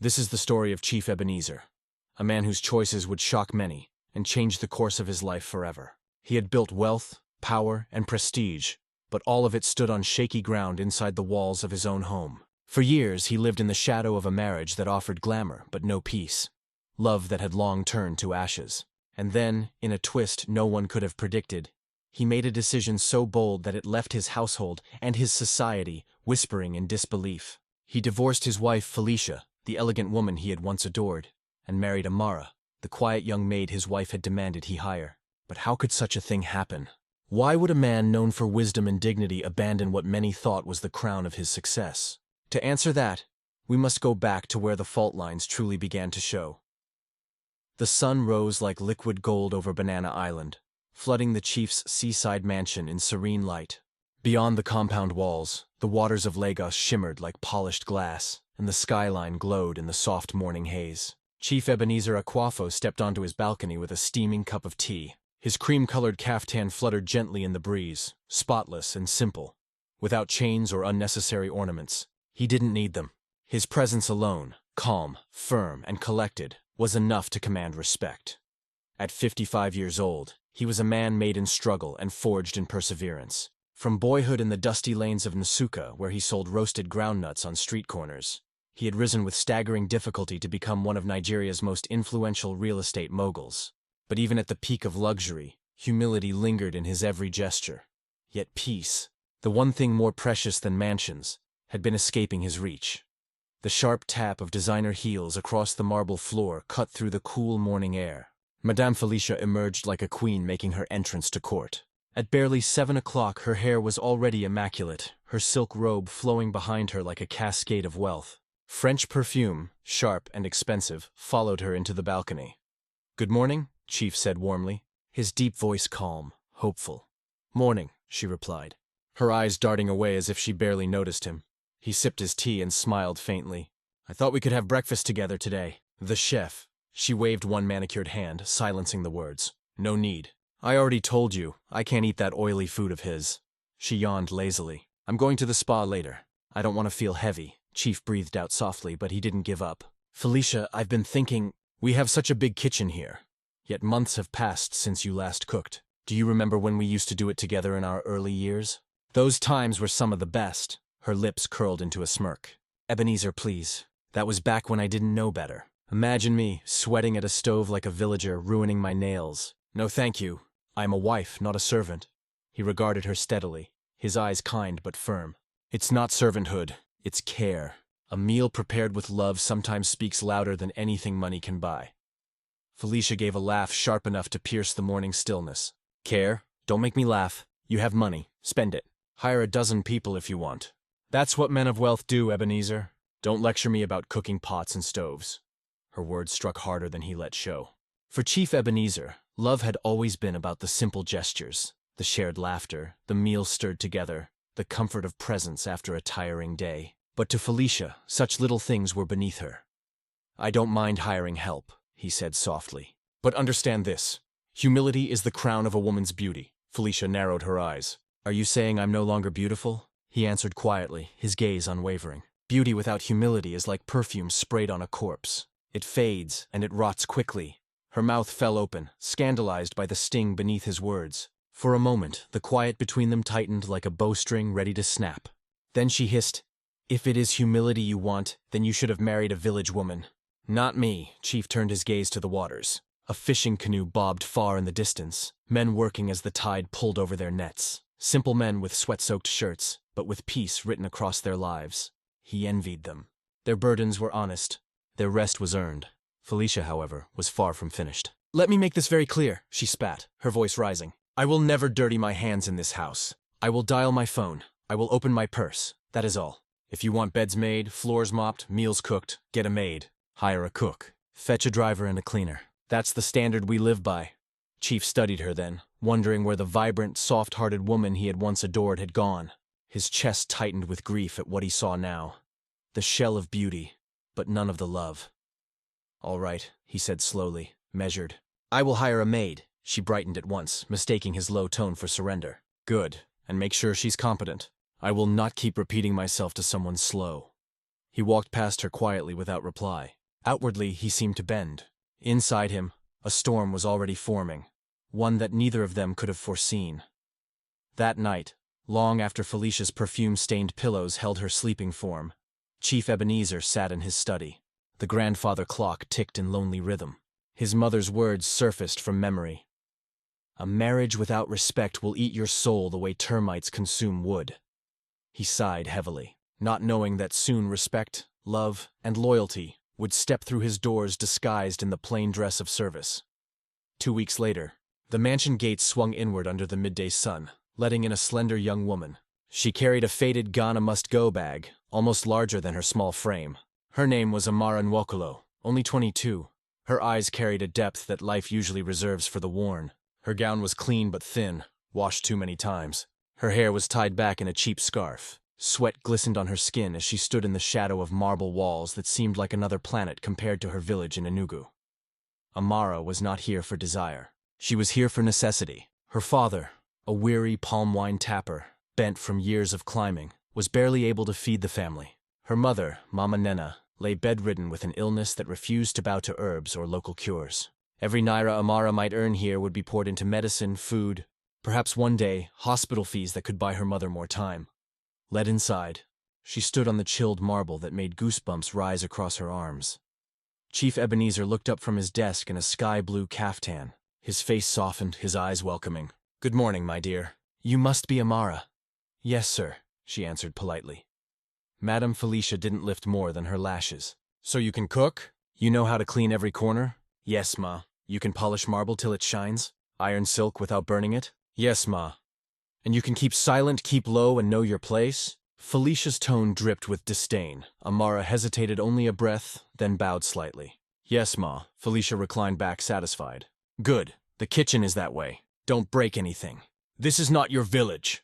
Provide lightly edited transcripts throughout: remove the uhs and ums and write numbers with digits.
This is the story of Chief Ebenezer, a man whose choices would shock many and change the course of his life forever. He had built wealth, power, and prestige, but all of it stood on shaky ground inside the walls of his own home. For years, he lived in the shadow of a marriage that offered glamour but no peace, love that had long turned to ashes. And then, in a twist no one could have predicted, he made a decision so bold that it left his household and his society whispering in disbelief. He divorced his wife Felicia, the elegant woman he had once adored, and married Amara, the quiet young maid his wife had demanded he hire. But how could such a thing happen? Why would a man known for wisdom and dignity abandon what many thought was the crown of his success? To answer that, we must go back to where the fault lines truly began to show. The sun rose like liquid gold over Banana Island, flooding the chief's seaside mansion in serene light. Beyond the compound walls, the waters of Lagos shimmered like polished glass, and the skyline glowed in the soft morning haze. Chief Ebenezer Akwafu stepped onto his balcony with a steaming cup of tea. His cream-colored caftan fluttered gently in the breeze, spotless and simple, without chains or unnecessary ornaments. He didn't need them. His presence alone, calm, firm, and collected, was enough to command respect. At 55 years old, he was a man made in struggle and forged in perseverance. From boyhood in the dusty lanes of Nsukka, where he sold roasted groundnuts on street corners, he had risen with staggering difficulty to become one of Nigeria's most influential real estate moguls. But even at the peak of luxury, humility lingered in his every gesture. Yet peace, the one thing more precious than mansions, had been escaping his reach. The sharp tap of designer heels across the marble floor cut through the cool morning air. Madame Felicia emerged like a queen making her entrance to court. At barely 7 o'clock, her hair was already immaculate, her silk robe flowing behind her like a cascade of wealth. French perfume, sharp and expensive, followed her into the balcony. "Good morning," Chief said warmly, his deep voice calm, hopeful. "Morning," she replied, her eyes darting away as if she barely noticed him. He sipped his tea and smiled faintly. "I thought we could have breakfast together today." "The chef." She waved one manicured hand, silencing the words. "No need. I already told you, I can't eat that oily food of his." She yawned lazily. "I'm going to the spa later. I don't want to feel heavy." Chief breathed out softly, but he didn't give up. "Felicia, I've been thinking, we have such a big kitchen here. Yet months have passed since you last cooked. Do you remember when we used to do it together in our early years? Those times were some of the best." Her lips curled into a smirk. "Ebenezer, please. That was back when I didn't know better. Imagine me, sweating at a stove like a villager, ruining my nails. No thank you. I am a wife, not a servant." He regarded her steadily, his eyes kind but firm. "It's not servanthood, it's care. A meal prepared with love sometimes speaks louder than anything money can buy." Felicia gave a laugh sharp enough to pierce the morning stillness. "Care? Don't make me laugh. You have money. Spend it. Hire a dozen people if you want. That's what men of wealth do, Ebenezer. Don't lecture me about cooking pots and stoves." Her words struck harder than he let show. For Chief Ebenezer, love had always been about the simple gestures, the shared laughter, the meals stirred together, the comfort of presence after a tiring day. But to Felicia, such little things were beneath her. "I don't mind hiring help," he said softly. "But understand this. Humility is the crown of a woman's beauty." Felicia narrowed her eyes. "Are you saying I'm no longer beautiful?" He answered quietly, his gaze unwavering. "Beauty without humility is like perfume sprayed on a corpse. It fades, and it rots quickly." Her mouth fell open, scandalized by the sting beneath his words. For a moment, the quiet between them tightened like a bowstring ready to snap. Then she hissed, "If it is humility you want, then you should have married a village woman." "Not me." Chief turned his gaze to the waters. A fishing canoe bobbed far in the distance, men working as the tide pulled over their nets. Simple men with sweat-soaked shirts, but with peace written across their lives. He envied them. Their burdens were honest. Their rest was earned. Felicia, however, was far from finished. "Let me make this very clear," she spat, her voice rising. "I will never dirty my hands in this house. I will dial my phone. I will open my purse. That is all. If you want beds made, floors mopped, meals cooked, get a maid. Hire a cook. Fetch a driver and a cleaner. That's the standard we live by." Chief studied her then, wondering where the vibrant, soft-hearted woman he had once adored had gone. His chest tightened with grief at what he saw now. The shell of beauty, but none of the love. "All right," he said slowly, measured. "I will hire a maid." She brightened at once, mistaking his low tone for surrender. "Good, and make sure she's competent. I will not keep repeating myself to someone slow." He walked past her quietly without reply. Outwardly, he seemed to bend. Inside him, a storm was already forming, one that neither of them could have foreseen. That night, long after Felicia's perfume-stained pillows held her sleeping form, Chief Ebenezer sat in his study. The grandfather clock ticked in lonely rhythm. His mother's words surfaced from memory. "A marriage without respect will eat your soul the way termites consume wood." He sighed heavily, not knowing that soon respect, love, and loyalty would step through his doors disguised in the plain dress of service. 2 weeks later, the mansion gates swung inward under the midday sun, letting in a slender young woman. She carried a faded Ghana must-go bag, almost larger than her small frame. Her name was Amara Nwokolo, only 22. Her eyes carried a depth that life usually reserves for the worn. Her gown was clean but thin, washed too many times. Her hair was tied back in a cheap scarf. Sweat glistened on her skin as she stood in the shadow of marble walls that seemed like another planet compared to her village in Enugu. Amara was not here for desire. She was here for necessity. Her father, a weary palm wine tapper, bent from years of climbing, was barely able to feed the family. Her mother, Mama Nena, lay bedridden with an illness that refused to bow to herbs or local cures. Every naira Amara might earn here would be poured into medicine, food, perhaps one day, hospital fees that could buy her mother more time. Led inside, she stood on the chilled marble that made goosebumps rise across her arms. Chief Ebenezer looked up from his desk in a sky-blue caftan. His face softened, his eyes welcoming. "Good morning, my dear. You must be Amara." "Yes, sir," she answered politely. Madame Felicia didn't lift more than her lashes. "So you can cook? You know how to clean every corner?" "Yes, ma." "You can polish marble till it shines? Iron silk without burning it?" "Yes, ma." "And you can keep silent, keep low, and know your place?" Felicia's tone dripped with disdain. Amara hesitated only a breath, then bowed slightly. "Yes, ma." Felicia reclined back satisfied. "Good. The kitchen is that way. Don't break anything. This is not your village."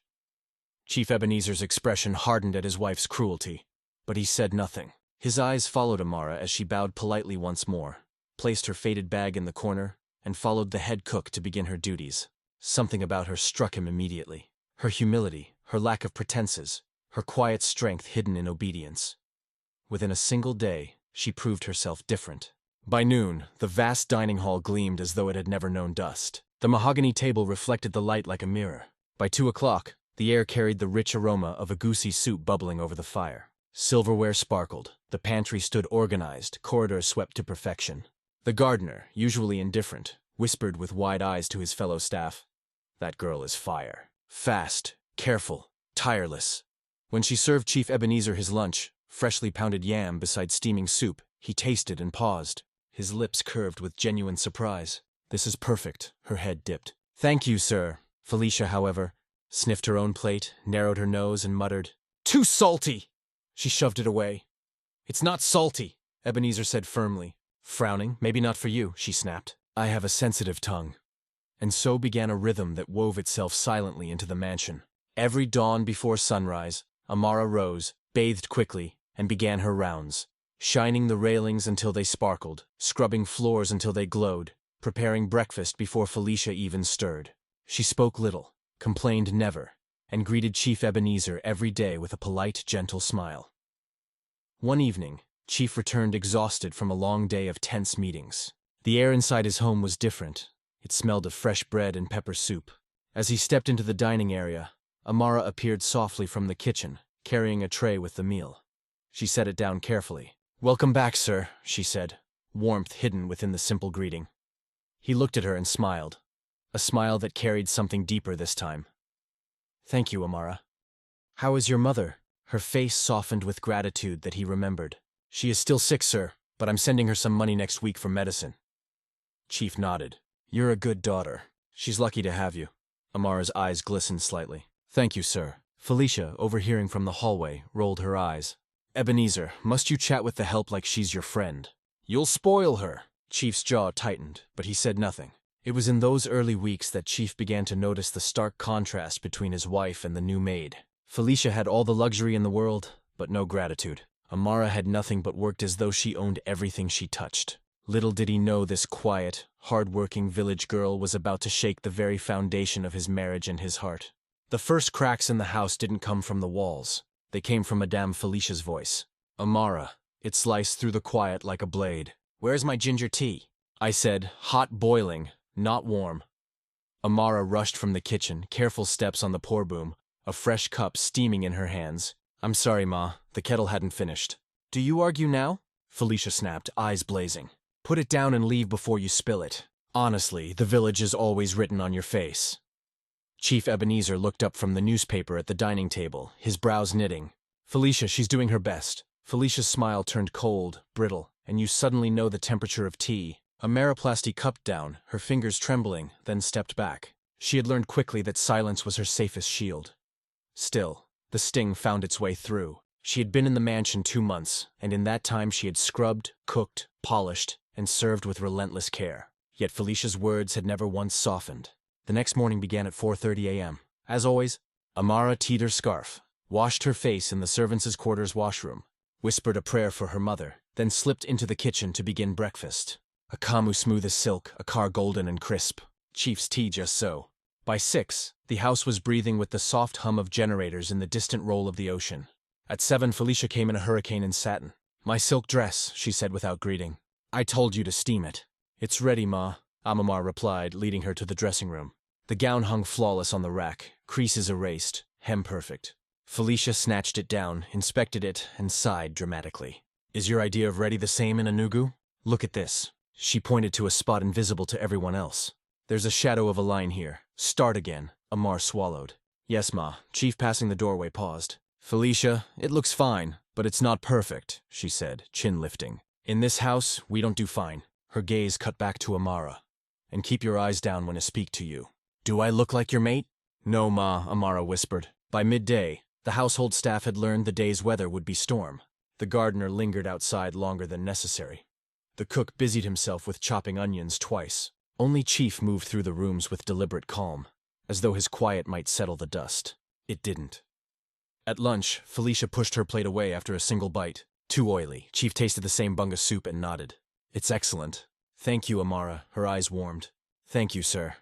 Chief Ebenezer's expression hardened at his wife's cruelty, but he said nothing. His eyes followed Amara as she bowed politely once more, placed her faded bag in the corner, and followed the head cook to begin her duties. Something about her struck him immediately. Her humility, her lack of pretenses, her quiet strength hidden in obedience. Within a single day, she proved herself different. By noon, the vast dining hall gleamed as though it had never known dust. The mahogany table reflected the light like a mirror. By 2 o'clock, the air carried the rich aroma of a goosey soup bubbling over the fire. Silverware sparkled. The pantry stood organized, corridors swept to perfection. The gardener, usually indifferent, whispered with wide eyes to his fellow staff, "That girl is fire. Fast, careful, tireless." When she served Chief Ebenezer his lunch, freshly pounded yam beside steaming soup, he tasted and paused, his lips curved with genuine surprise. "This is perfect," her head dipped. "Thank you, sir." Felicia, however, sniffed her own plate, narrowed her nose, and muttered, "Too salty!" She shoved it away. "It's not salty," Ebenezer said firmly. Frowning, "Maybe not for you," she snapped. "I have a sensitive tongue." And so began a rhythm that wove itself silently into the mansion. Every dawn before sunrise, Amara rose, bathed quickly, and began her rounds, shining the railings until they sparkled, scrubbing floors until they glowed, preparing breakfast before Felicia even stirred. She spoke little, complained never, and greeted Chief Ebenezer every day with a polite, gentle smile. One evening, Chief returned exhausted from a long day of tense meetings. The air inside his home was different. It smelled of fresh bread and pepper soup. As he stepped into the dining area, Amara appeared softly from the kitchen, carrying a tray with the meal. She set it down carefully. "Welcome back, sir," she said, warmth hidden within the simple greeting. He looked at her and smiled, a smile that carried something deeper this time. "Thank you, Amara." "How is your mother?" Her face softened with gratitude that he remembered. "She is still sick, sir, but I'm sending her some money next week for medicine." Chief nodded. "You're a good daughter. She's lucky to have you." Amara's eyes glistened slightly. "Thank you, sir." Felicia, overhearing from the hallway, rolled her eyes. "Ebenezer, must you chat with the help like she's your friend?" "You'll spoil her." Chief's jaw tightened, but he said nothing. It was in those early weeks that Chief began to notice the stark contrast between his wife and the new maid. Felicia had all the luxury in the world, but no gratitude. Amara had nothing but worked as though she owned everything she touched. Little did he know this quiet, hard-working village girl was about to shake the very foundation of his marriage and his heart. The first cracks in the house didn't come from the walls. They came from Madame Felicia's voice. Amara. It sliced through the quiet like a blade. Where's my ginger tea? I said, hot boiling, not warm. Amara rushed from the kitchen, careful steps on the pour boom, a fresh cup steaming in her hands. I'm sorry, Ma, the kettle hadn't finished. Do you argue now? Felicia snapped, eyes blazing. Put it down and leave before you spill it. Honestly, the village is always written on your face. Chief Ebenezer looked up from the newspaper at the dining table, his brows knitting. Felicia, she's doing her best. Felicia's smile turned cold, brittle, and you suddenly know the temperature of tea. Ameriplasty cupped down, her fingers trembling, then stepped back. She had learned quickly that silence was her safest shield. Still, the sting found its way through. She had been in the mansion 2 months, and in that time she had scrubbed, cooked, polished, and served with relentless care. Yet Felicia's words had never once softened. The next morning began at 4:30 a.m. As always, Amara teed her scarf, washed her face in the servants' quarters washroom, whispered a prayer for her mother, then slipped into the kitchen to begin breakfast. A camu smooth as silk, a car golden and crisp. Chief's tea just so. By 6, the house was breathing with the soft hum of generators in the distant roll of the ocean. At 7, Felicia came in a hurricane in satin. My silk dress, she said without greeting. I told you to steam it. It's ready, Ma, Amamar replied, leading her to the dressing room. The gown hung flawless on the rack, creases erased, hem perfect. Felicia snatched it down, inspected it, and sighed dramatically. Is your idea of ready the same in Enugu? Look at this. She pointed to a spot invisible to everyone else. There's a shadow of a line here. Start again. Amar swallowed. Yes, Ma. Chief passing the doorway paused. Felicia, it looks fine, but it's not perfect, she said, chin lifting. In this house, we don't do fine. Her gaze cut back to Amara. And keep your eyes down when I speak to you. Do I look like your mate? No, Ma, Amara whispered. By midday, the household staff had learned the day's weather would be storm. The gardener lingered outside longer than necessary. The cook busied himself with chopping onions twice. Only Chief moved through the rooms with deliberate calm, as though his quiet might settle the dust. It didn't. At lunch, Felicia pushed her plate away after a single bite. Too oily. Chief tasted the same bunga soup and nodded. It's excellent. Thank you, Amara. Her eyes warmed. Thank you, sir.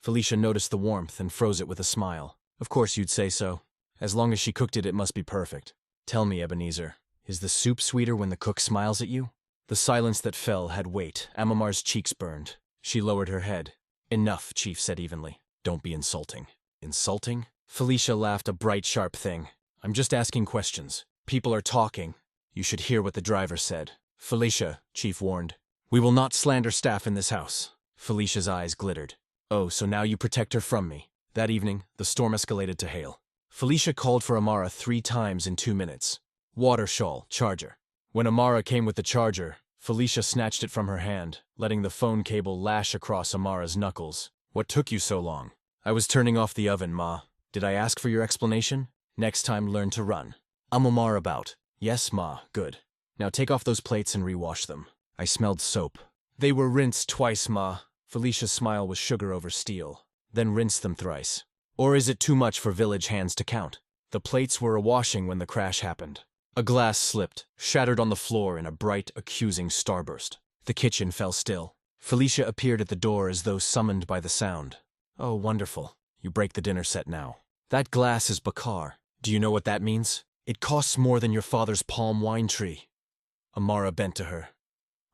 Felicia noticed the warmth and froze it with a smile. Of course you'd say so. As long as she cooked it, it must be perfect. Tell me, Ebenezer, is the soup sweeter when the cook smiles at you? The silence that fell had weight. Amamar's cheeks burned. She lowered her head. Enough, Chief said evenly. Don't be insulting. Insulting? Felicia laughed a bright, sharp thing. I'm just asking questions. People are talking. You should hear what the driver said. Felicia, Chief warned. We will not slander staff in this house. Felicia's eyes glittered. Oh, so now you protect her from me. That evening, the storm escalated to hail. Felicia called for Amara 3 times in 2 minutes. Water shawl, charger. When Amara came with the charger, Felicia snatched it from her hand, letting the phone cable lash across Amara's knuckles. What took you so long? I was turning off the oven, Ma. Did I ask for your explanation? Next time, learn to run. I'm Amara about. Yes, Ma, good. Now take off those plates and rewash them. I smelled soap. They were rinsed twice, Ma. Felicia's smile was sugar over steel. Then rinse them thrice. Or is it too much for village hands to count? The plates were a-washing when the crash happened. A glass slipped, shattered on the floor in a bright, accusing starburst. The kitchen fell still. Felicia appeared at the door as though summoned by the sound. Oh, wonderful. You break the dinner set now. That glass is Bakar. Do you know what that means? It costs more than your father's palm wine tree. Amara bent to her.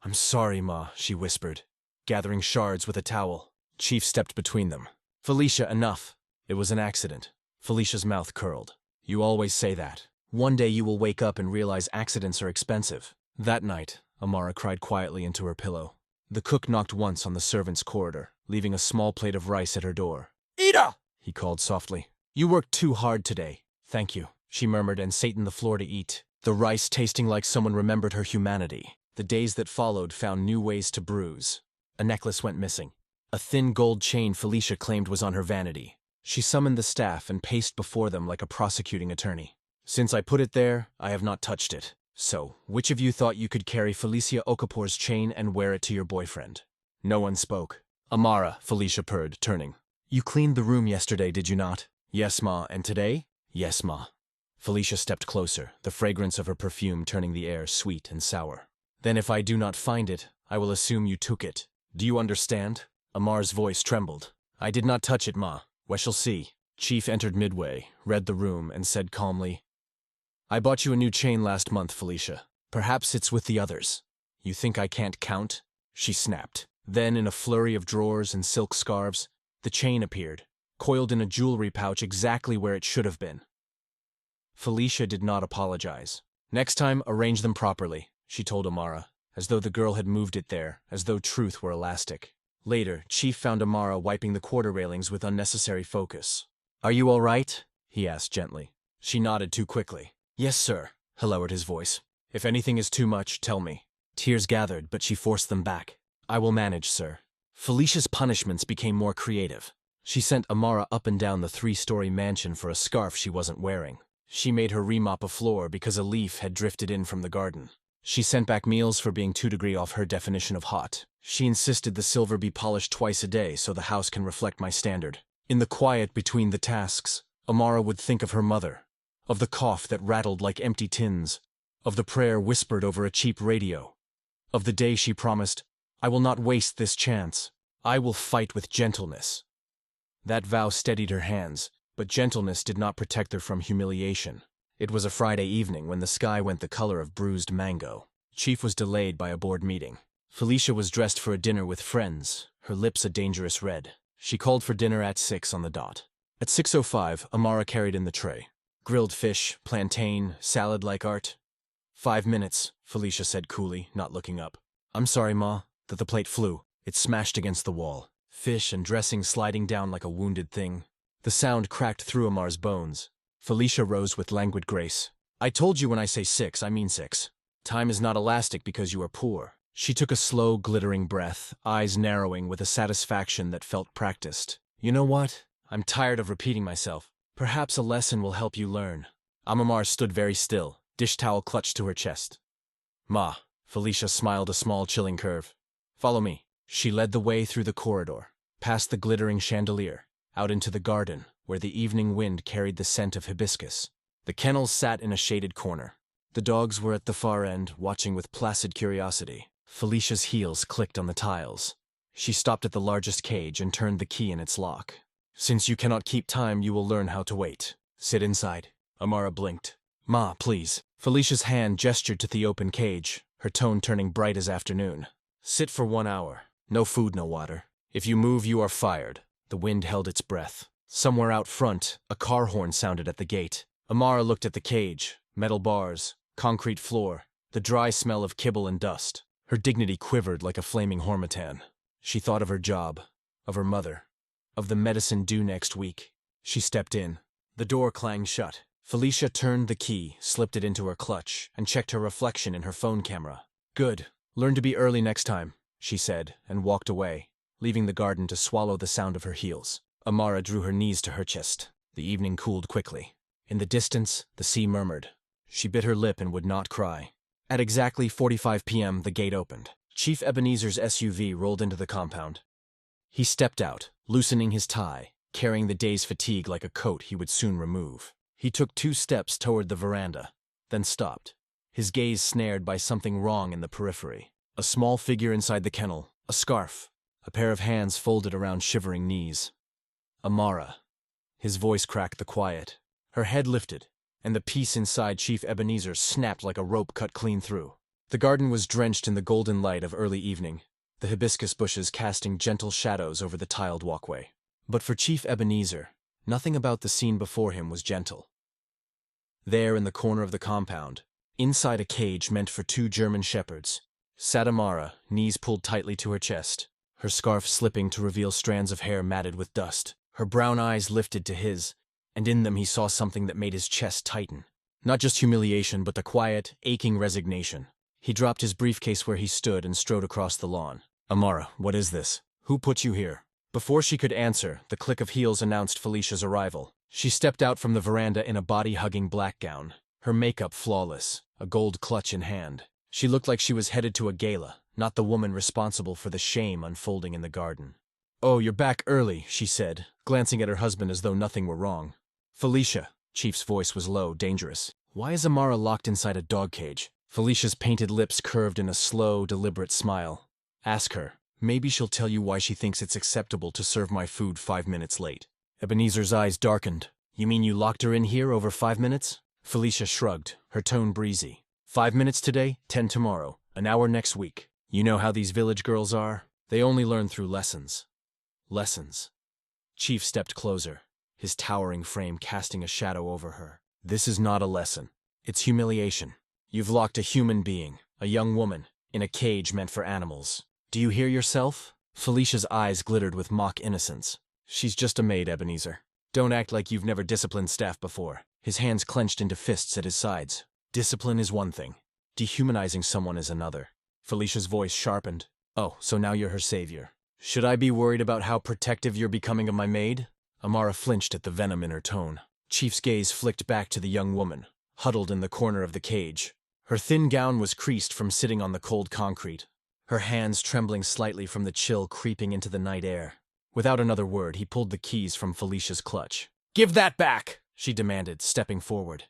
I'm sorry, Ma, she whispered, gathering shards with a towel. Chief stepped between them. Felicia, enough. It was an accident. Felicia's mouth curled. You always say that. One day you will wake up and realize accidents are expensive. That night, Amara cried quietly into her pillow. The cook knocked once on the servants' corridor, leaving a small plate of rice at her door. Ida! He called softly. You worked too hard today. Thank you, she murmured and sat on the floor to eat, the rice tasting like someone remembered her humanity. The days that followed found new ways to bruise. A necklace went missing. A thin gold chain Felicia claimed was on her vanity. She summoned the staff and paced before them like a prosecuting attorney. Since I put it there, I have not touched it. So, which of you thought you could carry Felicia Okapor's chain and wear it to your boyfriend? No one spoke. Amara, Felicia purred, turning. You cleaned the room yesterday, did you not? Yes, Ma. And today? Yes, Ma. Felicia stepped closer, the fragrance of her perfume turning the air sweet and sour. Then if I do not find it, I will assume you took it. Do you understand? Amar's voice trembled. I did not touch it, Ma. We shall see. Chief entered midway, read the room, and said calmly, I bought you a new chain last month, Felicia. Perhaps it's with the others. You think I can't count? She snapped. Then, in a flurry of drawers and silk scarves, the chain appeared, coiled in a jewelry pouch exactly where it should have been. Felicia did not apologize. Next time, arrange them properly, she told Amara, as though the girl had moved it there, as though truth were elastic. Later, Chief found Amara wiping the quarter railings with unnecessary focus. Are you all right? He asked gently. She nodded too quickly. Yes, sir, he lowered his voice. If anything is too much, tell me. Tears gathered, but she forced them back. I will manage, sir. Felicia's punishments became more creative. She sent Amara up and down the 3-story mansion for a scarf she wasn't wearing. She made her remop a floor because a leaf had drifted in from the garden. She sent back meals for being 2 degrees off her definition of hot. She insisted the silver be polished twice a day so the house can reflect my standard. In the quiet between the tasks, Amara would think of her mother, of the cough that rattled like empty tins, of the prayer whispered over a cheap radio, of the day she promised, I will not waste this chance. I will fight with gentleness. That vow steadied her hands, but gentleness did not protect her from humiliation. It was a Friday evening when the sky went the color of bruised mango. Chief was delayed by a board meeting. Felicia was dressed for a dinner with friends, her lips a dangerous red. She called for dinner at 6 on the dot. At 6:05, Amara carried in the tray. Grilled fish, plantain, salad like art. 5 minutes, Felicia said coolly, not looking up. I'm sorry, Ma, that the plate flew. It smashed against the wall. Fish and dressing sliding down like a wounded thing. The sound cracked through Amar's bones. Felicia rose with languid grace. I told you when I say 6, I mean 6. Time is not elastic because you are poor. She took a slow, glittering breath, eyes narrowing with a satisfaction that felt practiced. You know what? I'm tired of repeating myself. Perhaps a lesson will help you learn. Amar stood very still, dish towel clutched to her chest. Ma, Felicia smiled a small chilling curve. Follow me. She led the way through the corridor, past the glittering chandelier, out into the garden, where the evening wind carried the scent of hibiscus. The kennels sat in a shaded corner. The dogs were at the far end, watching with placid curiosity. Felicia's heels clicked on the tiles. She stopped at the largest cage and turned the key in its lock. Since you cannot keep time, you will learn how to wait. Sit inside. Amara blinked. Ma, please. Felicia's hand gestured to the open cage, her tone turning bright as afternoon. Sit for 1 hour. No food, no water. If you move, you are fired. The wind held its breath. Somewhere out front, a car horn sounded at the gate. Amara looked at the cage, metal bars, concrete floor, the dry smell of kibble and dust. Her dignity quivered like a flaming harmattan. She thought of her job, of her mother, of the medicine due next week. She stepped in. The door clanged shut. Felicia turned the key, slipped it into her clutch, and checked her reflection in her phone camera. Good. Learn to be early next time, she said, and walked away, leaving the garden to swallow the sound of her heels. Amara drew her knees to her chest. The evening cooled quickly. In the distance, the sea murmured. She bit her lip and would not cry. At exactly 45 p.m., the gate opened. Chief Ebenezer's SUV rolled into the compound. He stepped out, loosening his tie, carrying the day's fatigue like a coat he would soon remove. He took 2 steps toward the veranda, then stopped, his gaze snared by something wrong in the periphery. A small figure inside the kennel, a scarf, a pair of hands folded around shivering knees. Amara. His voice cracked the quiet. Her head lifted, and the piece inside Chief Ebenezer snapped like a rope cut clean through. The garden was drenched in the golden light of early evening, the hibiscus bushes casting gentle shadows over the tiled walkway. But for Chief Ebenezer, nothing about the scene before him was gentle. There in the corner of the compound, inside a cage meant for 2 German shepherds, sat Amara, knees pulled tightly to her chest, her scarf slipping to reveal strands of hair matted with dust. Her brown eyes lifted to his, and in them he saw something that made his chest tighten. Not just humiliation, but the quiet, aching resignation. He dropped his briefcase where he stood and strode across the lawn. Amara, what is this? Who put you here? Before she could answer, the click of heels announced Felicia's arrival. She stepped out from the veranda in a body-hugging black gown, her makeup flawless, a gold clutch in hand. She looked like she was headed to a gala, not the woman responsible for the shame unfolding in the garden. Oh, you're back early, she said, glancing at her husband as though nothing were wrong. Felicia, Chief's voice was low, dangerous. Why is Amara locked inside a dog cage? Felicia's painted lips curved in a slow, deliberate smile. Ask her. Maybe she'll tell you why she thinks it's acceptable to serve my food 5 minutes late. Ebenezer's eyes darkened. You mean you locked her in here over 5 minutes? Felicia shrugged, her tone breezy. 5 minutes today, 10 tomorrow, an hour next week. You know how these village girls are? They only learn through lessons. Lessons. Chief stepped closer, his towering frame casting a shadow over her. This is not a lesson. It's humiliation. You've locked a human being, a young woman, in a cage meant for animals. Do you hear yourself? Felicia's eyes glittered with mock innocence. She's just a maid, Ebenezer. Don't act like you've never disciplined staff before. His hands clenched into fists at his sides. Discipline is one thing. Dehumanizing someone is another. Felicia's voice sharpened. Oh, so now you're her savior. Should I be worried about how protective you're becoming of my maid? Amara flinched at the venom in her tone. Chief's gaze flicked back to the young woman, huddled in the corner of the cage. Her thin gown was creased from sitting on the cold concrete, her hands trembling slightly from the chill creeping into the night air. Without another word, he pulled the keys from Felicia's clutch. "Give that back!" she demanded, stepping forward.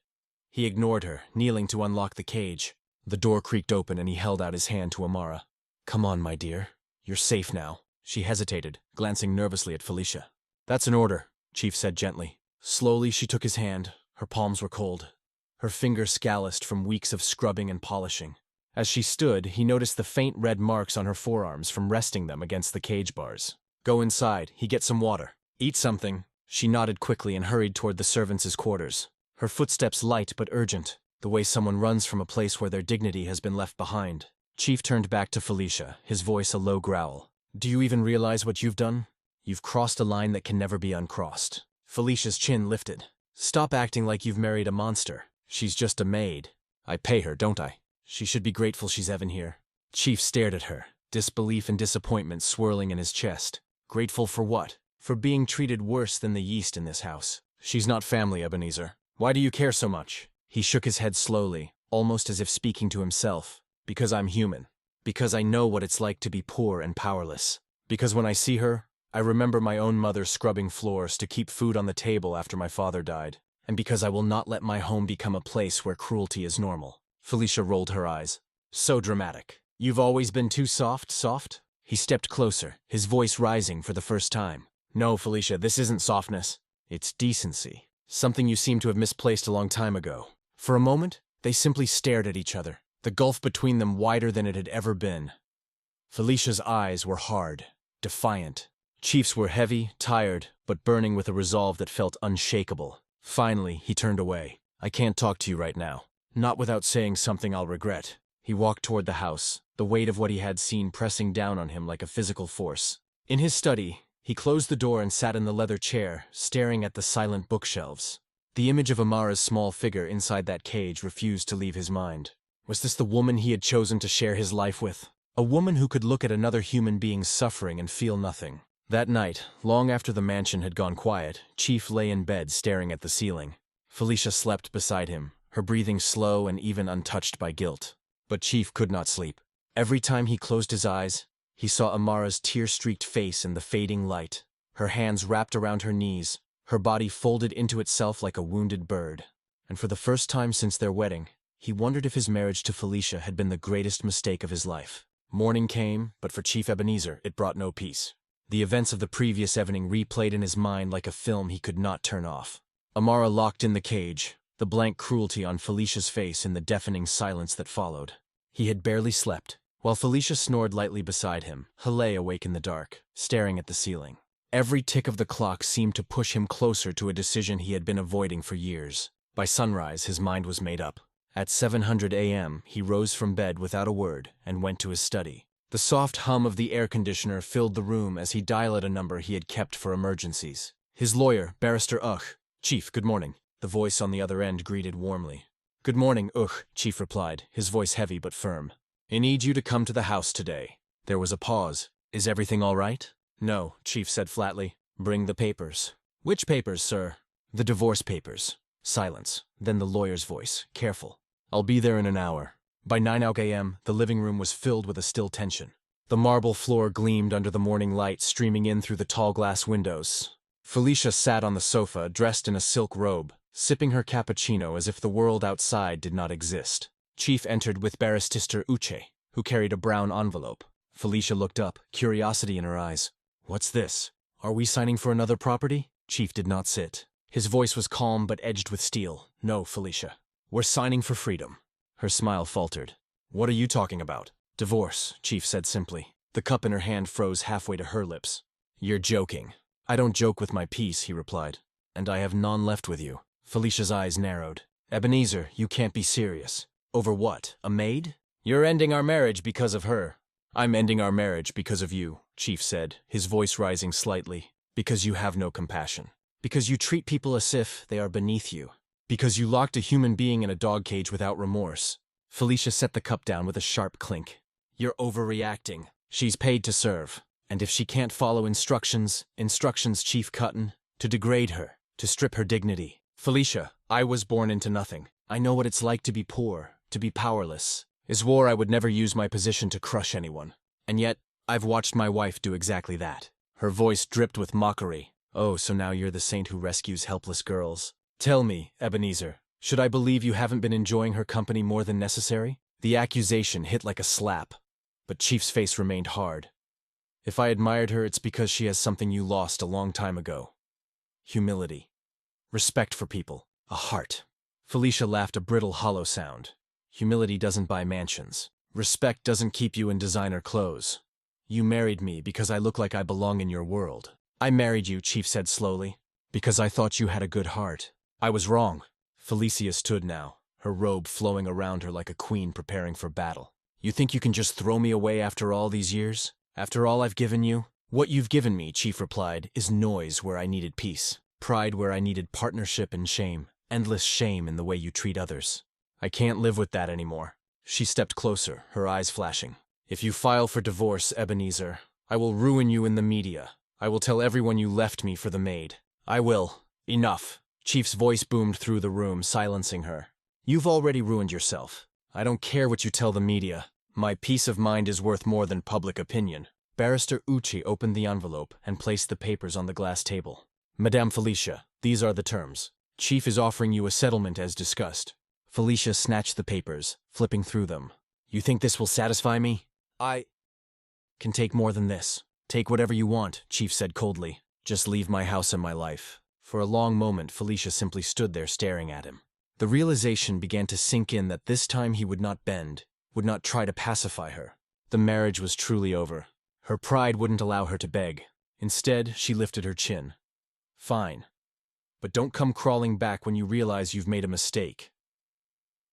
He ignored her, kneeling to unlock the cage. The door creaked open and he held out his hand to Amara. "Come on, my dear. You're safe now." She hesitated, glancing nervously at Felicia. "That's an order," Chief said gently. Slowly she took his hand. Her palms were cold, her fingers calloused from weeks of scrubbing and polishing. As she stood, he noticed the faint red marks on her forearms from resting them against the cage bars. "Go inside, get some water. Eat something." She nodded quickly and hurried toward the servants' quarters. Her footsteps light but urgent, the way someone runs from a place where their dignity has been left behind. Chief turned back to Felicia, his voice a low growl. "Do you even realize what you've done? You've crossed a line that can never be uncrossed." Felicia's chin lifted. "Stop acting like you've married a monster. She's just a maid. I pay her, don't I? She should be grateful she's even here." Chief stared at her, disbelief and disappointment swirling in his chest. Grateful for what? For being treated worse than the yeast in this house. "She's not family, Ebenezer. Why do you care so much?" He shook his head slowly, almost as if speaking to himself. "Because I'm human. Because I know what it's like to be poor and powerless. Because when I see her, I remember my own mother scrubbing floors to keep food on the table after my father died. And because I will not let my home become a place where cruelty is normal." Felicia rolled her eyes. "So dramatic. You've always been too soft? He stepped closer, his voice rising for the first time. "No, Felicia, this isn't softness. It's decency. Something you seem to have misplaced a long time ago." For a moment, they simply stared at each other, the gulf between them wider than it had ever been. Felicia's eyes were hard, defiant. Chief's were heavy, tired, but burning with a resolve that felt unshakable. Finally, he turned away. "I can't talk to you right now. Not without saying something I'll regret." He walked toward the house, the weight of what he had seen pressing down on him like a physical force. In his study, he closed the door and sat in the leather chair, staring at the silent bookshelves. The image of Amara's small figure inside that cage refused to leave his mind. Was this the woman he had chosen to share his life with? A woman who could look at another human being's suffering and feel nothing. That night, long after the mansion had gone quiet, Chief lay in bed staring at the ceiling. Felicia slept beside him, her breathing slow and even untouched by guilt. But Chief could not sleep. Every time he closed his eyes, he saw Amara's tear-streaked face in the fading light, her hands wrapped around her knees, her body folded into itself like a wounded bird. And for the first time since their wedding, he wondered if his marriage to Felicia had been the greatest mistake of his life. Morning came, but for Chief Ebenezer, it brought no peace. The events of the previous evening replayed in his mind like a film he could not turn off. Amara locked in the cage, the blank cruelty on Felicia's face in the deafening silence that followed. He had barely slept, while Felicia snored lightly beside him, Haley awake in the dark, staring at the ceiling. Every tick of the clock seemed to push him closer to a decision he had been avoiding for years. By sunrise, his mind was made up. At 7:00 a.m., he rose from bed without a word and went to his study. The soft hum of the air conditioner filled the room as he dialed a number he had kept for emergencies. His lawyer, Barrister Ugh. "Chief, good morning." The voice on the other end greeted warmly. "Good morning, Ugh," Chief replied, his voice heavy but firm. "I need you to come to the house today." There was a pause. "Is everything all right?" "No," Chief said flatly. "Bring the papers." "Which papers, sir?" "The divorce papers." Silence. Then the lawyer's voice, careful. "I'll be there in an hour." By 9 a.m., the living room was filled with a still tension. The marble floor gleamed under the morning light streaming in through the tall glass windows. Felicia sat on the sofa, dressed in a silk robe, sipping her cappuccino as if the world outside did not exist. Chief entered with Barrister Uche, who carried a brown envelope. Felicia looked up, curiosity in her eyes. "What's this? Are we signing for another property?" Chief did not sit. His voice was calm but edged with steel. "No, Felicia. We're signing for freedom. Her smile faltered. What are you talking about? Divorce, Chief said simply. The cup in her hand froze halfway to her lips. You're joking. I don't joke with my peace, he replied. And I have none left with you. Felicia's eyes narrowed. Ebenezer, you can't be serious. Over what? A maid? You're ending our marriage because of her. I'm ending our marriage because of you, Chief said, his voice rising slightly. Because you have no compassion. Because you treat people as if they are beneath you. Because you locked a human being in a dog cage without remorse. Felicia set the cup down with a sharp clink. You're overreacting. She's paid to serve. And if she can't follow instructions, Chief Cutton, to degrade her, to strip her dignity. Felicia, I was born into nothing. I know what it's like to be poor, to be powerless. I swore I would never use my position to crush anyone. And yet, I've watched my wife do exactly that. Her voice dripped with mockery. Oh, so now you're the saint who rescues helpless girls. Tell me, Ebenezer, should I believe you haven't been enjoying her company more than necessary? The accusation hit like a slap, but Chief's face remained hard. If I admired her, it's because she has something you lost a long time ago. Humility. Respect for people. A heart. Felicia laughed a brittle, hollow sound. Humility doesn't buy mansions. Respect doesn't keep you in designer clothes. You married me because I look like I belong in your world. I married you, Chief said slowly, because I thought you had a good heart. I was wrong. Felicia stood now, her robe flowing around her like a queen preparing for battle. You think you can just throw me away after all these years? After all I've given you? What you've given me, Chief replied, is noise where I needed peace, pride where I needed partnership, and shame, endless shame in the way you treat others. I can't live with that anymore. She stepped closer, her eyes flashing. If you file for divorce, Ebenezer, I will ruin you in the media. I will tell everyone you left me for the maid. I will. Enough. Chief's voice boomed through the room, silencing her. You've already ruined yourself. I don't care what you tell the media. My peace of mind is worth more than public opinion. Barrister Uchi opened the envelope and placed the papers on the glass table. Madame Felicia, these are the terms. Chief is offering you a settlement as discussed. Felicia snatched the papers, flipping through them. You think this will satisfy me? I can take more than this. Take whatever you want, Chief said coldly. Just leave my house and my life. For a long moment, Felicia simply stood there staring at him. The realization began to sink in that this time he would not bend, would not try to pacify her. The marriage was truly over. Her pride wouldn't allow her to beg. Instead, she lifted her chin. Fine. But don't come crawling back when you realize you've made a mistake.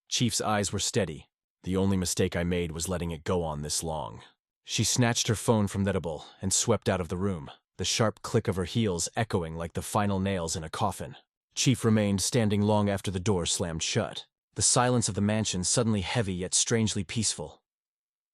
Chief's eyes were steady. The only mistake I made was letting it go on this long. She snatched her phone from the table and swept out of the room, the sharp click of her heels echoing like the final nails in a coffin. Chief remained standing long after the door slammed shut, the silence of the mansion suddenly heavy yet strangely peaceful.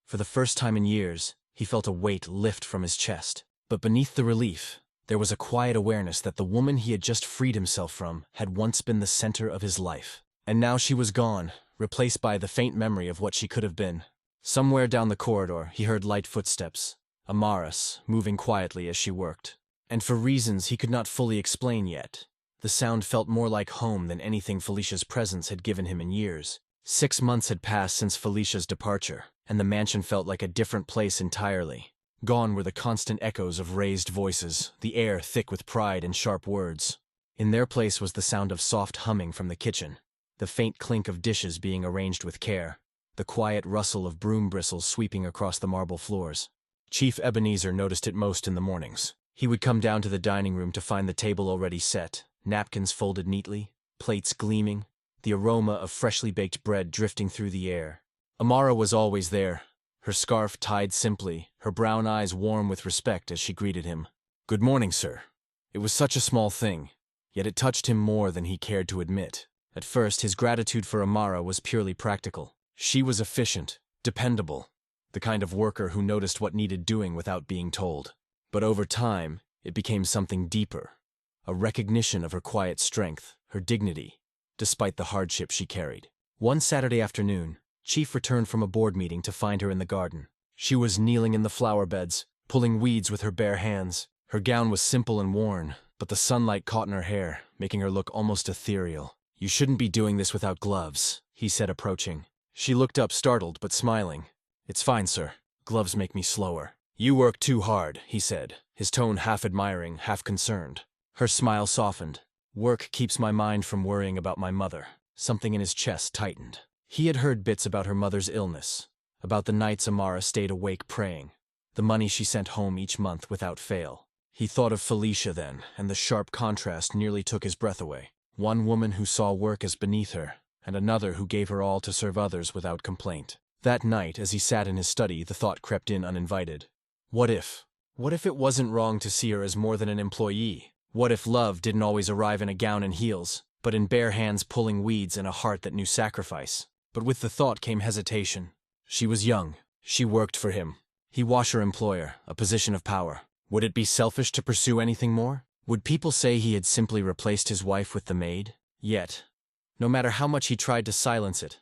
For the first time in years, he felt a weight lift from his chest. But beneath the relief, there was a quiet awareness that the woman he had just freed himself from had once been the center of his life. And now she was gone, replaced by the faint memory of what she could have been. Somewhere down the corridor, he heard light footsteps, Amaris, moving quietly as she worked. And for reasons he could not fully explain yet, the sound felt more like home than anything Felicia's presence had given him in years. 6 months had passed since Felicia's departure, and the mansion felt like a different place entirely. Gone were the constant echoes of raised voices, the air thick with pride and sharp words. In their place was the sound of soft humming from the kitchen, the faint clink of dishes being arranged with care, the quiet rustle of broom bristles sweeping across the marble floors. Chief Ebenezer noticed it most in the mornings. He would come down to the dining room to find the table already set, napkins folded neatly, plates gleaming, the aroma of freshly baked bread drifting through the air. Amara was always there, her scarf tied simply, her brown eyes warm with respect as she greeted him. Good morning, sir. It was such a small thing, yet it touched him more than he cared to admit. At first, his gratitude for Amara was purely practical. She was efficient, dependable, the kind of worker who noticed what needed doing without being told. But over time, it became something deeper, a recognition of her quiet strength, her dignity, despite the hardship she carried. One Saturday afternoon, Chief returned from a board meeting to find her in the garden. She was kneeling in the flower beds, pulling weeds with her bare hands. Her gown was simple and worn, but the sunlight caught in her hair, making her look almost ethereal. You shouldn't be doing this without gloves, he said, approaching. She looked up, startled but smiling. It's fine, sir. Gloves make me slower. You work too hard, he said, his tone half admiring, half concerned. Her smile softened. Work keeps my mind from worrying about my mother. Something in his chest tightened. He had heard bits about her mother's illness, about the nights Amara stayed awake praying, the money she sent home each month without fail. He thought of Felicia then, and the sharp contrast nearly took his breath away. One woman who saw work as beneath her, and another who gave her all to serve others without complaint. That night, as he sat in his study, the thought crept in uninvited. What if? What if it wasn't wrong to see her as more than an employee? What if love didn't always arrive in a gown and heels, but in bare hands pulling weeds and a heart that knew sacrifice? But with the thought came hesitation. She was young. She worked for him. He was her employer, a position of power. Would it be selfish to pursue anything more? Would people say he had simply replaced his wife with the maid? Yet, no matter how much he tried to silence it,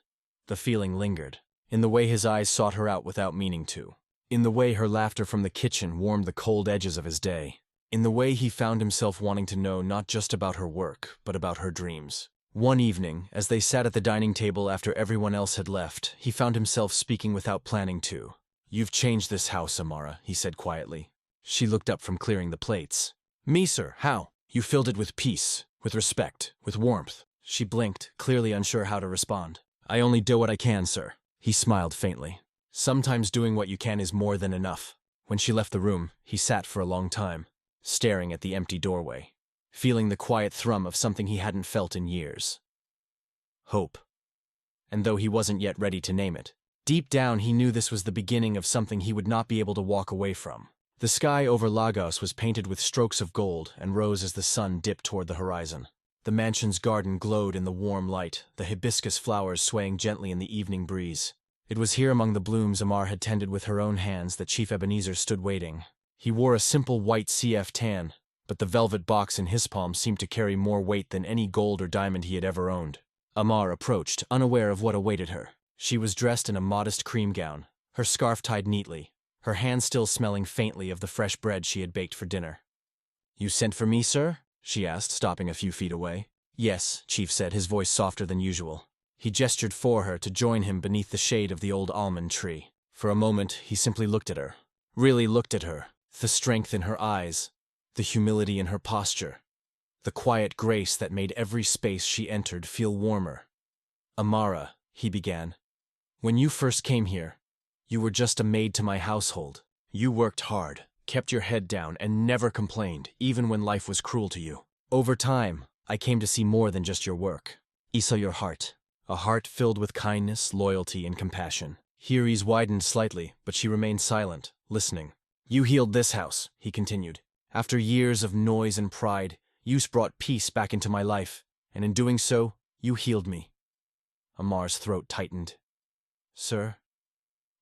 the feeling lingered. In the way his eyes sought her out without meaning to. In the way her laughter from the kitchen warmed the cold edges of his day. In the way he found himself wanting to know not just about her work, but about her dreams. One evening, as they sat at the dining table after everyone else had left, he found himself speaking without planning to. "You've changed this house, Amara," he said quietly. She looked up from clearing the plates. "Me, sir, how?" "You filled it with peace, with respect, with warmth." She blinked, clearly unsure how to respond. "I only do what I can, sir." He smiled faintly. "Sometimes doing what you can is more than enough." When she left the room, he sat for a long time, staring at the empty doorway, feeling the quiet thrum of something he hadn't felt in years. Hope. And though he wasn't yet ready to name it, deep down he knew this was the beginning of something he would not be able to walk away from. The sky over Lagos was painted with strokes of gold and rose as the sun dipped toward the horizon. The mansion's garden glowed in the warm light, the hibiscus flowers swaying gently in the evening breeze. It was here among the blooms Amar had tended with her own hands that Chief Ebenezer stood waiting. He wore a simple white CF tan, but the velvet box in his palm seemed to carry more weight than any gold or diamond he had ever owned. Amar approached, unaware of what awaited her. She was dressed in a modest cream gown, her scarf tied neatly, her hands still smelling faintly of the fresh bread she had baked for dinner. "You sent for me, sir?" she asked, stopping a few feet away. "Yes," Chief said, his voice softer than usual. He gestured for her to join him beneath the shade of the old almond tree. For a moment, he simply looked at her. Really looked at her. The strength in her eyes, the humility in her posture, the quiet grace that made every space she entered feel warmer. "Amara," he began, "when you first came here, you were just a maid to my household. You worked hard, kept your head down, and never complained, even when life was cruel to you. Over time, I came to see more than just your work. I saw your heart, a heart filled with kindness, loyalty, and compassion." Here he's widened slightly, but she remained silent, listening. "You healed this house," he continued. "After years of noise and pride, you brought peace back into my life, and in doing so, you healed me." Amar's throat tightened. "Sir?"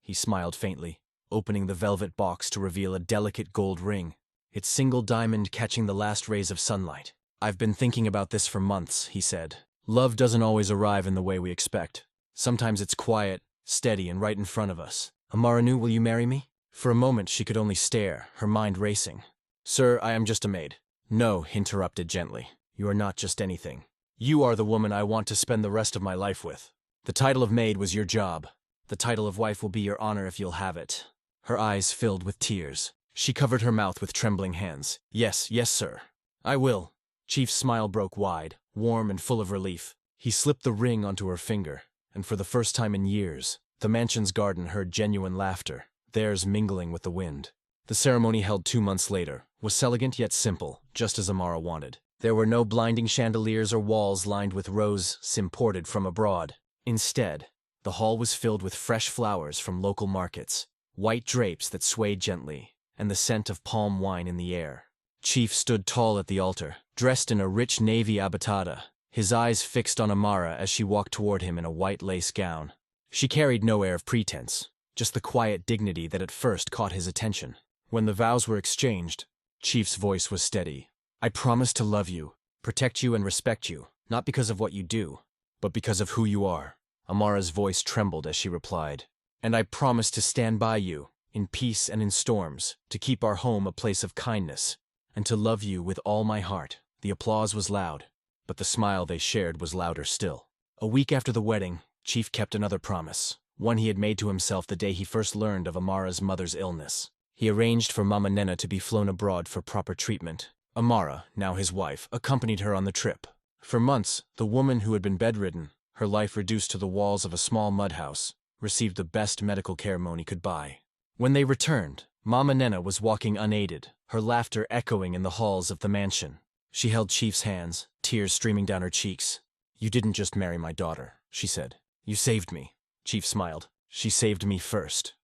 He smiled faintly, opening the velvet box to reveal a delicate gold ring, its single diamond catching the last rays of sunlight. "I've been thinking about this for months," he said. "Love doesn't always arrive in the way we expect. Sometimes it's quiet, steady, and right in front of us. Amaranu, will you marry me?" For a moment she could only stare, her mind racing. "Sir, I am just a maid." "No," he interrupted gently. "You are not just anything. You are the woman I want to spend the rest of my life with. The title of maid was your job. The title of wife will be your honor if you'll have it." Her eyes filled with tears. She covered her mouth with trembling hands. "Yes, yes, sir. I will." Chief's smile broke wide, warm and full of relief. He slipped the ring onto her finger, and for the first time in years, the mansion's garden heard genuine laughter, theirs mingling with the wind. The ceremony, held 2 months later, was elegant yet simple, just as Amara wanted. There were no blinding chandeliers or walls lined with roses imported from abroad. Instead, the hall was filled with fresh flowers from local markets, white drapes that swayed gently, and the scent of palm wine in the air. Chief stood tall at the altar, dressed in a rich navy abatada, his eyes fixed on Amara as she walked toward him in a white lace gown. She carried no air of pretense, just the quiet dignity that at first caught his attention. When the vows were exchanged, Chief's voice was steady. "I promise to love you, protect you, and respect you, not because of what you do, but because of who you are." Amara's voice trembled as she replied, "And I promise to stand by you, in peace and in storms, to keep our home a place of kindness, and to love you with all my heart." The applause was loud, but the smile they shared was louder still. A week after the wedding, Chief kept another promise, one he had made to himself the day he first learned of Amara's mother's illness. He arranged for Mama Nena to be flown abroad for proper treatment. Amara, now his wife, accompanied her on the trip. For months, the woman who had been bedridden, her life reduced to the walls of a small mud house, received the best medical care money could buy. When they returned, Mama Nena was walking unaided, her laughter echoing in the halls of the mansion. She held Chief's hands, tears streaming down her cheeks. "You didn't just marry my daughter," she said. "You saved me." Chief smiled. "She saved me first."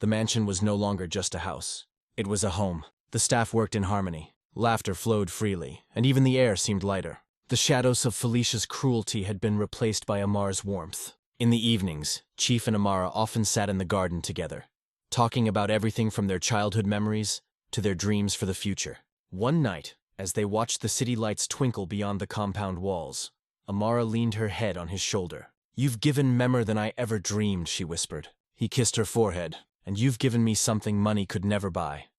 The mansion was no longer just a house. It was a home. The staff worked in harmony. Laughter flowed freely, and even the air seemed lighter. The shadows of Felicia's cruelty had been replaced by Amar's warmth. In the evenings, Chief and Amara often sat in the garden together, talking about everything from their childhood memories to their dreams for the future. One night, as they watched the city lights twinkle beyond the compound walls, Amara leaned her head on his shoulder. "You've given me more than I ever dreamed," she whispered. He kissed her forehead. "And you've given me something money could never buy.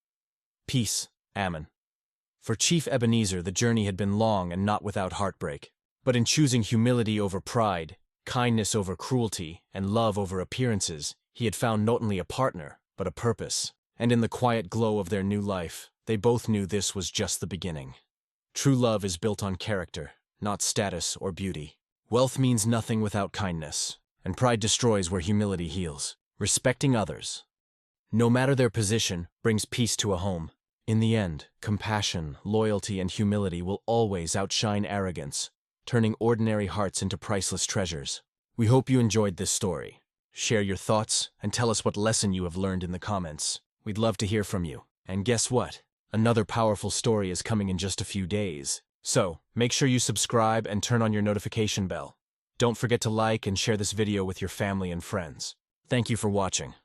Peace, Ammon." For Chief Ebenezer, the journey had been long and not without heartbreak. But in choosing humility over pride, kindness over cruelty, and love over appearances, he had found not only a partner, but a purpose. And in the quiet glow of their new life, they both knew this was just the beginning. True love is built on character, not status or beauty. Wealth means nothing without kindness, and pride destroys where humility heals. Respecting others, no matter their position, brings peace to a home. In the end, compassion, loyalty, and humility will always outshine arrogance, turning ordinary hearts into priceless treasures. We hope you enjoyed this story. Share your thoughts and tell us what lesson you have learned in the comments. We'd love to hear from you. And guess what? Another powerful story is coming in just a few days. So, make sure you subscribe and turn on your notification bell. Don't forget to like and share this video with your family and friends. Thank you for watching.